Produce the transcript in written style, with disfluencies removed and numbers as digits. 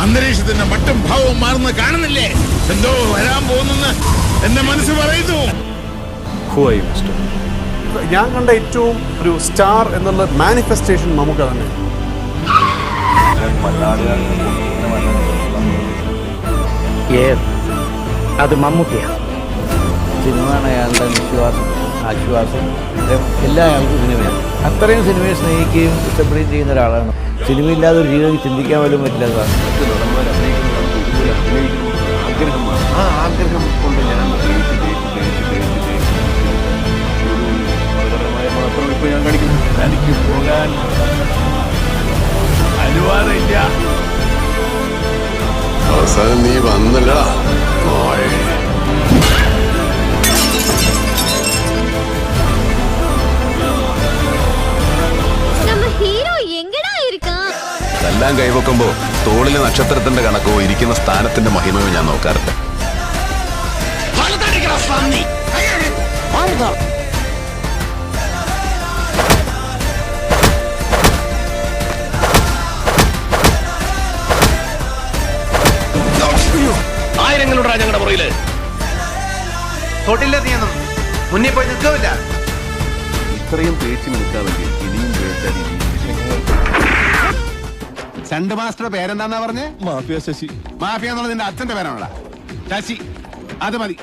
അന്തരീക്ഷത്തിന്റെ മട്ടും ഭാവവും മാറുന്ന കാണുന്നില്ലേ? എന്തോ വരാൻ പോകുന്നെന്ന് എന്റെ മനസ്സ് പറയുന്നു. ഞാൻ കണ്ട ഏറ്റവും ഒരു സ്റ്റാർ എന്നുള്ള മാനിഫെസ്റ്റേഷൻ നമുക്ക് തന്നെ. അത് മമ്മൂട്ടിയാണ്. സിനിമയാണ് അയാളുടെ വിശ്വാസം, ആശ്വാസം. എല്ലാ ആൾക്കും സിനിമയാണ്. അത്രയും സിനിമയെ സ്നേഹിക്കുകയും ഇഷ്ടപ്പെടുകയും ചെയ്യുന്ന ഒരാളാണ്. സിനിമയില്ലാതെ ഒരു ജീവിതം ചിന്തിക്കാൻ പോലും പറ്റില്ല. ആ ആഗ്രഹം കൊണ്ട് ഞാൻ മാത്രം ഇപ്പോൾ ഞാൻ കാണിക്കുന്നു. എനിക്ക് പോകാൻ അനുവാദമില്ല. അവസാനം നീ വന്നല്ലടാ. എല്ലാം കൈവെക്കുമ്പോ തോളിലെ നക്ഷത്രത്തിന്റെ കണക്കോ ഇരിക്കുന്ന സ്ഥാനത്തിന്റെ മഹിമയോ ഞാൻ നോക്കാറില്ല. ആയിരങ്ങളുണ്ടാ ഞങ്ങളുടെ പുറയില്. തൊട്ടില്ല, നീയൊന്നും മുന്നിൽ പോയി നിൽക്കില്ല. ഇത്രയും പേച്ചു നിൽക്കാമെങ്കിൽ ഇനിയും കേട്ടാൽ ചണ്ട് മാസ്റ്റർ പേരെന്താന്നാ പറഞ്ഞേ? മാഫിയ ശശി. മാഫിയ എന്നുള്ളത് നിന്റെ അച്ഛന്റെ പേരാണോടാ? ശശി, അത് മതി.